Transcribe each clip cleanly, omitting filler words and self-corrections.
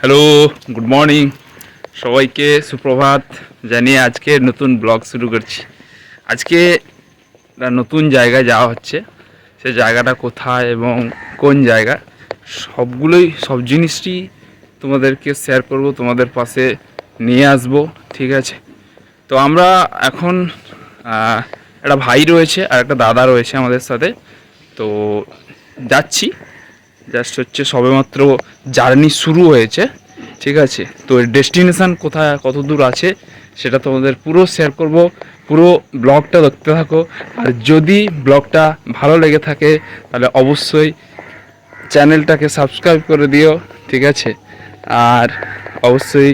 Hello, good morning সবাইকে, সুপ্রভাত জানিয়ে আজকে নতুন ব্লগ শুরু করছি। আজকে নতুন জায়গায় যাওয়া হচ্ছে। সে জায়গাটা কোথায় এবং কোন জায়গা সব জিনিসটি তোমাদেরকে শেয়ার করব, তোমাদের পাশে নিয়ে আসব। ঠিক আছে, তো আমরা এখন একটা ভাই রয়েছে আর একটা দাদা রয়েছে আমাদের সাথে। তো যাচ্ছি, জাস্ট হচ্ছে সবেমাত্র জার্নি শুরু হয়েছে। ঠিক আছে, তো ডেস্টিনেশান কোথায় কত দূর আছে সেটা তোমাদের পুরো শেয়ার করব। পুরো ব্লগটা দেখতে থাকো। আর যদি ব্লগটা ভালো লেগে থাকে তাহলে অবশ্যই চ্যানেলটাকে সাবস্ক্রাইব করে দিও। ঠিক আছে, আর অবশ্যই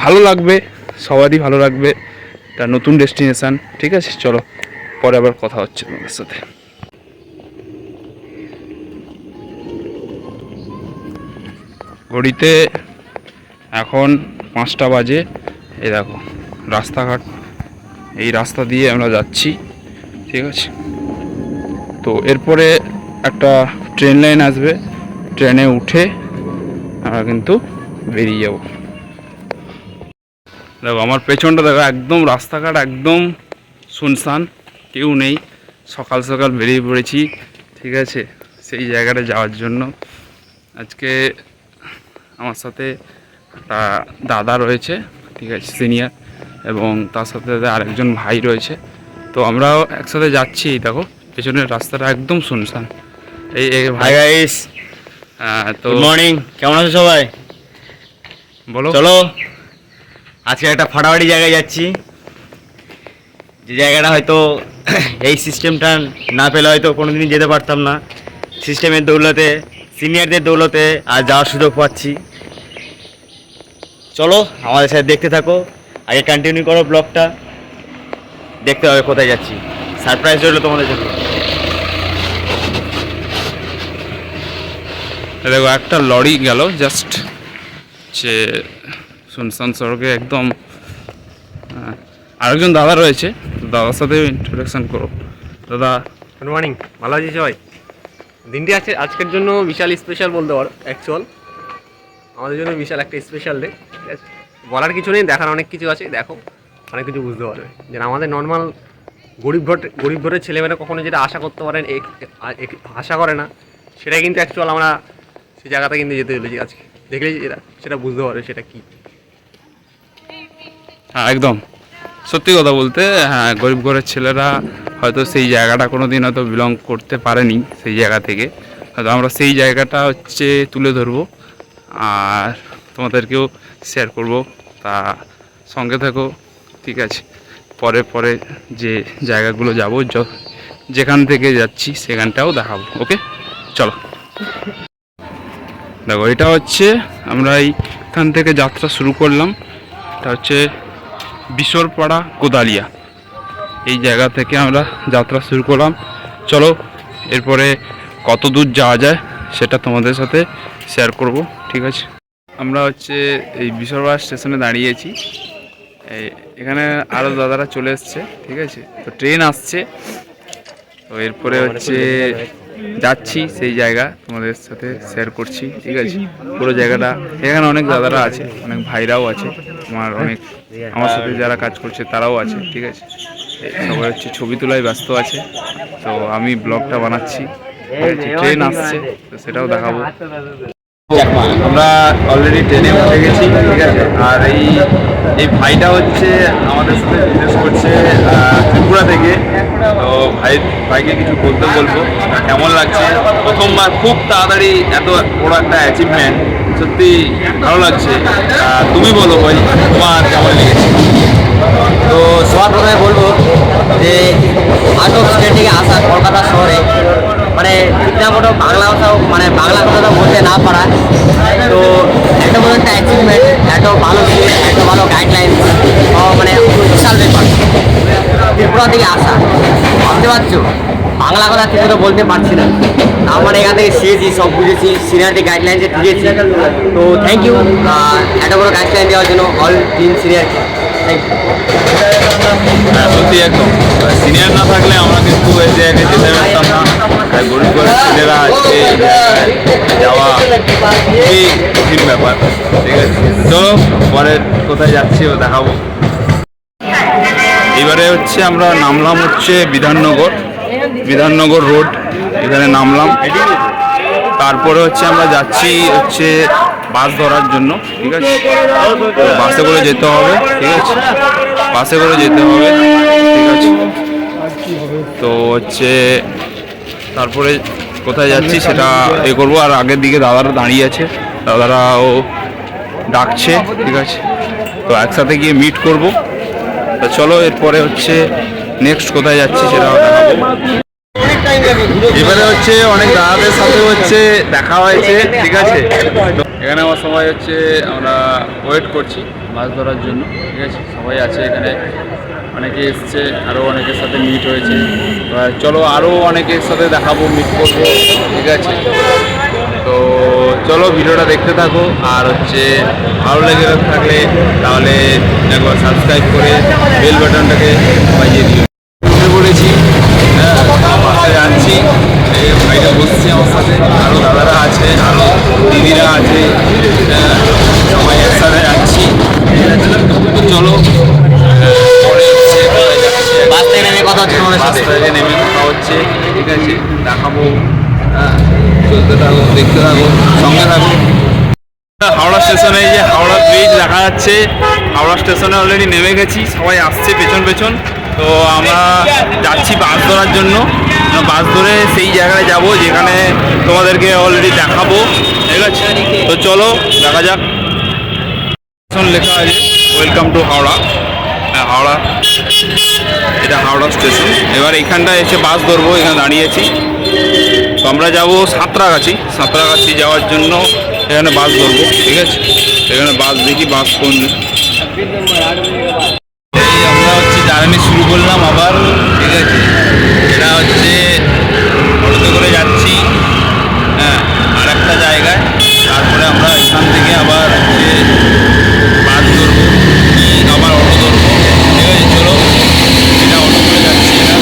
ভালো লাগবে, সবারই ভালো লাগবে। এটা নতুন ডেস্টিনেশান। ঠিক আছে, চলো পরে আবার কথা হচ্ছে তোমাদের সাথে। ঘড়িতে এখন 5টা বাজে। এই দেখো রাস্তাঘাট, এই রাস্তা দিয়ে আমরা যাচ্ছি। ঠিক আছে, তো এরপরে একটা ট্রেন লাইন আসবে, ট্রেনে উঠে আমরা কিন্তু বেরিয়ে যাব। দেখো আমার পেছনটা, দেখো একদম রাস্তাঘাট একদম শুনশান, কেউ নেই। সকাল সকাল বেরিয়ে পড়েছি। ঠিক আছে, সেই জায়গাটা যাওয়ার জন্য। আজকে আমার সাথে একটা দাদা রয়েছে, ঠিক আছে, সিনিয়র, এবং তার সাথে আরেকজন ভাই রয়েছে। তো আমরাও একসাথে যাচ্ছি। দেখো পেছনের রাস্তাটা একদম শুনশান। এই হাই গাইস, তো গুড মর্নিং। কেমন আছো সবাই? বলো। চলো আজকে একটা ফাটাফাটি জায়গায় যাচ্ছি, যে জায়গাটা হয়তো এই সিস্টেমটা না পেলে হয়তো কোনোদিনই যেতে পারতাম না। সিস্টেমের দৌলতে, সিনিয়রদের দৌলতে আজ যাওয়ার সুযোগ পাচ্ছি। চলো আমাদের সাথে দেখতে থাকো, আগে কন্টিনিউ করো ব্লগটা, দেখতে হবে কোথায় যাচ্ছি। সারপ্রাইজ রইলো তোমাদের জন্য। দেখো একটা লরি গেল জাস্ট, যে শুনশান সড়কে একদম। আরেকজন দাদা রয়েছে, দাদার সাথে ইন্ট্রোডাকশান করো। দাদা গুড মর্নিং, ভালো আছি সবাই? দিনটি আছে আজকের জন্য বিশাল স্পেশাল বলতে পারো। অ্যাকচুয়াল আমাদের জন্য বিশাল একটা স্পেশাল ডে। ঠিক আছে, বলার কিছু নেই, দেখার অনেক কিছু আছে। দেখো অনেক কিছু বুঝতে পারবে। যে আমাদের নর্মাল গরিব ঘরের ছেলেমেয়েরা কখনো যেটা আশা করতে পারেন, আশা করে না, সেটাই কিন্তু অ্যাকচুয়াল আমরা সেই জায়গাটা কিন্তু যেতে চলেছি আজকে। দেখলেই সেটা বুঝতে পারবে সেটা কী। হ্যাঁ, একদম সত্যি কথা বলতে, হ্যাঁ, গরিব ঘরের ছেলেরা হয়তো সেই জায়গাটা কোনো দিন হয়তো বিলং করতে পারেনি। সেই জায়গা থেকে হয়তো আমরা সেই জায়গাটা হচ্ছে তুলে ধরবো আর তোমাদেরকেও শেয়ার করব। তা সঙ্গে থাকো। ঠিক আছে, পরে পরে যে জায়গাগুলো যাব, যেখান থেকে যাচ্ছি সেখানটাও দেখাবো। ওকে, চলো। দেখো এটা হচ্ছে, আমরা এইখান থেকে যাত্রা শুরু করলাম। এটা হচ্ছে বিশরপাড়া কোদালিয়া, এই জায়গা থেকে আমরা যাত্রা শুরু করলাম। চলো এরপরে কত দূর যাওয়া যায় সেটা তোমাদের সাথে শেয়ার করব। ঠিক আছে, আমরা হচ্ছে এই বিশরপাড়া স্টেশনে দাঁড়িয়েছি। এখানে আরও দাদারা চলে এসছে। ঠিক আছে, তো ট্রেন আসছে। তো এরপরে হচ্ছে যাচ্ছি সেই জায়গা, তোমাদের সাথে শেয়ার করছি। ঠিক আছে, পুরো জায়গাটা। এখানে অনেক দাদারা আছে, অনেক ভাইরাও আছে, আমার সাথে যারা কাজ করছে তারাও আছে। ঠিক আছে, সবাই হচ্ছে ছবি তোলায় ব্যস্ত আছে। তো আমি ব্লগটা বানাচ্ছি। ট্রেন আসছে, তো সেটাও দেখাবো। আমরা অলরেডি ট্রেনে উঠে গেছি। ঠিক আছে, আর এই ভাইটা হচ্ছে আমাদের সাথে বিজনেস করছে ত্রিপুরা থেকে। তো ভাইকে কিছু বলতে বলবো, কেমন লাগছে প্রথমবার, খুব তাড়াতাড়ি এত বড় একটা অ্যাচিভমেন্ট, সত্যি ভালো লাগছে। তুমি বলো ভাই, তোমার কেমন লেগেছে? তো সবার প্রথমে বলবো যে আউট অফ স্টেট থেকে আসা কলকাতা শহরে, মানে ঠিকঠাক মতো বাংলা ভাষাও, মানে বাংলা কথাটা বলতে না পারা, তো একটা বড় একটা অ্যাচিভমেন্ট, এত ভালো স্কুল, এত ভালো গাইডলাইন, মানে বিশাল ব্যাপার। ত্রিপুরা থেকে আসা, ভাবতে পারছো বাংলা কথা ঠিক মতো বলতে পারছি না, আমার এখান থেকে শিখেছি, সব বুঝেছি, সিনিয়রটি গাইডলাইন যে বুঝেছি। তো থ্যাংক ইউ এত বড় গাইডলাইন দেওয়ার জন্য অল টিম সিনিয়রকে। হ্যাঁ, সত্যি একদম সিনিয়র না থাকলে আমরা কিন্তু এই জায়গায় যেতে পারতাম না। তাই গরিব ঘরের ছেলেরা আজকে যাওয়া খুবই কঠিন ব্যাপার। ঠিক আছে, চলো পরে কোথায় যাচ্ছি ও দেখাবো। এবারে হচ্ছে আমরা নামলাম হচ্ছে বিধাননগর রোড, এখানে নামলাম। তারপরে হচ্ছে আমরা যাচ্ছি হচ্ছে বাস ধরার জন্য। ঠিক আছে, তো বাসে করে যেতে হবে। ঠিক আছে, বাসে করে যেতে হবে। ঠিক আছে, তো হচ্ছে তারপরে কোথায় যাচ্ছি সেটা এ করবো। আর আগের দিকে দাদারা দাঁড়িয়ে আছে, দাদারাও ডাকছে। ঠিক আছে, তো একসাথে গিয়ে মিট করব। তো চলো এরপরে হচ্ছে নেক্সট কোথায় যাচ্ছি সেটা দেখাবো। এবারে হচ্ছে অনেক দাদাদের সাথে হচ্ছে দেখা হয়েছে। ঠিক আছে, এখানে আমার সবাই হচ্ছে আমরা ওয়েট করছি মাছ ধরার জন্য। ঠিক আছে, সবাই আছে এখানে, অনেকে এসছে, আরও অনেকের সাথে মিট হয়েছে। এবার চলো আরও অনেকের সাথে দেখাবো, মিট করবো। ঠিক আছে, তো চলো ভিডিওটা দেখতে থাকো। আর হচ্ছে ভালো লেগে থাকলে তাহলে একবার সাবস্ক্রাইব করে বেল বাটনটাকে বাজিয়ে দিও। উঠে পড়েছি, হ্যাঁ, বাসে যাচ্ছি। এই ভাইটা বসছে আমার সাথে, আরও দাদারা আছে, আরও দিদিরা আছে, সবাই একসাথে যাচ্ছি। তো চলো পরে হচ্ছে বাস থেকে নেমে কথা হচ্ছে তোমাদের বাস সাথে। থেকে নেমে কথা হচ্ছে। ঠিক আছে, দেখাবো। হ্যাঁ, চলতে থাকো, দেখতে থাকো, সঙ্গে থাকো। হাওড়া স্টেশনে, এই যে হাওড়া ব্রিজ দেখা যাচ্ছে। হাওড়া স্টেশনে অলরেডি নেমে গেছি, সবাই আসছে পেছন পেছন। তো আমরা যাচ্ছি বাস ধরার জন্য। বাস ধরে সেই জায়গায় যাব যেখানে তোমাদেরকে অলরেডি দেখাবো। ঠিক আছে, তো চলো দেখা যাক। স্টেশন লেখা আছে ওয়েলকাম টু হাওড়া। হাওড়া, এটা হাওড়া স্টেশন। এবার এখানটায় এসে বাস ধরবো, এখানে দাঁড়িয়েছি। তো আমরা যাবো সাঁতরাগাছি যাওয়ার জন্য এখানে বাস ধরবো। ঠিক আছে, এখানে বাস দেখি বাস কোন। এই আমরা হচ্ছে জার্নি শুরু করলাম আবার। ঠিক আছে, এটা হচ্ছে অটোতে করে যাচ্ছি, হ্যাঁ, আর একটা জায়গায়। তারপরে আমরা এখান থেকে আবার হচ্ছে বাস ধরবো কি আবার অটো ধরবো। ঠিক আছে, চলো এটা অটো করে যাচ্ছি। এটা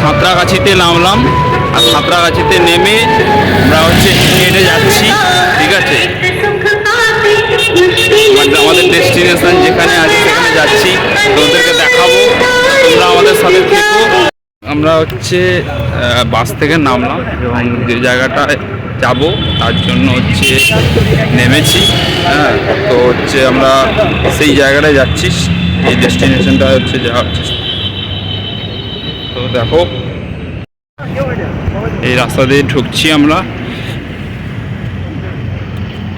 সাঁতরাগাছিতে নামলাম, আর সাঁতরাগাছিতে নেমে আমরা হচ্ছে হেঁটে যাচ্ছি। ঠিক আছে, আমাদের ডেস্টিনেশন যেখানে আছে সেখানে যাচ্ছি, তোদেরকে দেখাবো, তোমরা আমাদের সাথে থেকো। আমরা হচ্ছে বাস থেকে নামলাম এবং যে জায়গাটায় যাব তার জন্য হচ্ছে নেমেছি। হ্যাঁ, তো হচ্ছে আমরা সেই জায়গাটায় যাচ্ছি, এই ডেস্টিনেশনটা হচ্ছে যাওয়া হচ্ছে। তো দেখো এই রাস্তা দিয়ে ঢুকছি আমরা।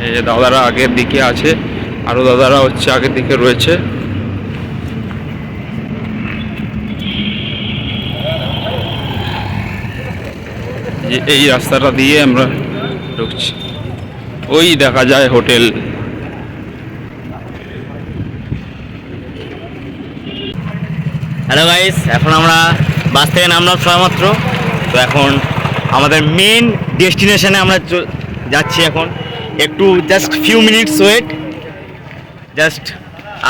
এই যে দাদারা আগের দিকে আছে, আরও দাদারা হচ্ছে আগের দিকে রয়েছে। এই রাস্তাটা দিয়ে আমরা ঢুকছি, ওই দেখা যায় হোটেল। হ্যালো গাইস, এখন আমরা বাস থেকে নামলাম সবেমাত্র। তো এখন আমাদের মেন ডেস্টিনেশনে আমরা যাচ্ছি। এখন একটু just few minutes wait, just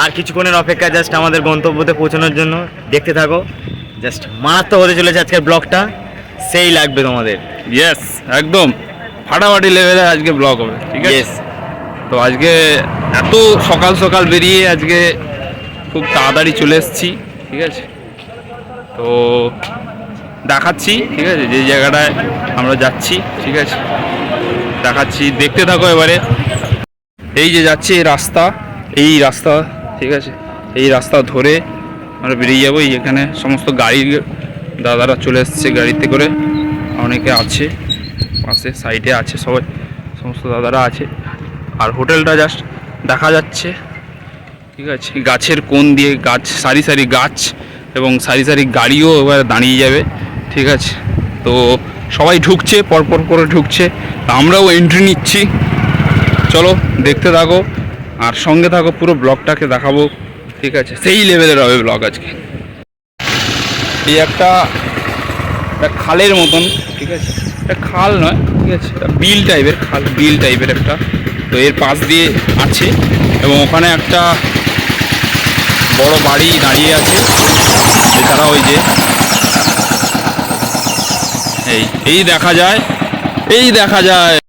আর কিছুক্ষণের অপেক্ষা জাস্ট আমাদের গন্তব্যতে পৌঁছানোর জন্য। দেখতে থাকো, জাস্ট মারাত্মক হতে চলেছে আজকের ব্লগটা, সেই লাগবে তোমাদের। ইয়েস, একদম ফাটাফাটি লেভেলে আজকে ব্লগ হবে। ঠিক আছে, তো আজকে এত সকাল সকাল বেরিয়ে আজকে খুব তাড়াতাড়ি চলে এসেছি। ঠিক আছে, তো দেখাচ্ছি। ঠিক আছে, যে জায়গাটায় আমরা যাচ্ছি, ঠিক আছে দেখাচ্ছি, দেখতে থাকো এবারে। এই যে যাচ্ছি এই রাস্তা, ঠিক আছে, এই রাস্তা ধরে আমরা বেরিয়ে যাবো। এখানে সমস্ত গাড়ির দাদারা চলে এসছে গাড়িতে করে, অনেকে আছে পাশে, সাইডে আছে সবাই, সমস্ত দাদারা আছে। আর হোটেলটা জাস্ট দেখা যাচ্ছে। ঠিক আছে, গাছের কোণ দিয়ে গাছ, সারি সারি গাছ এবং সারি সারি গাড়িও এবার দাঁড়িয়ে যাবে। ঠিক আছে, তো সবাই ঢুকছে, পরপর করে ঢুকছে, আমরাও এন্ট্রি নিচ্ছি। চলো দেখতে থাকো আর সঙ্গে থাকো, পুরো ব্লগটাকে দেখাবো। ঠিক আছে, সেই লেভেলের হবে ব্লগ আজকে। এই একটা একটা খালের মতন, ঠিক আছে, এটা খাল নয়, ঠিক আছে, এটা বিল টাইপের, খাল বিল টাইপের একটা। তো এর পাশ দিয়ে আছে এবং ওখানে একটা বড় বাড়ি দাঁড়িয়ে আছে। এছাড়া ওই যে এই দেখা যায়, এই দেখা যায়।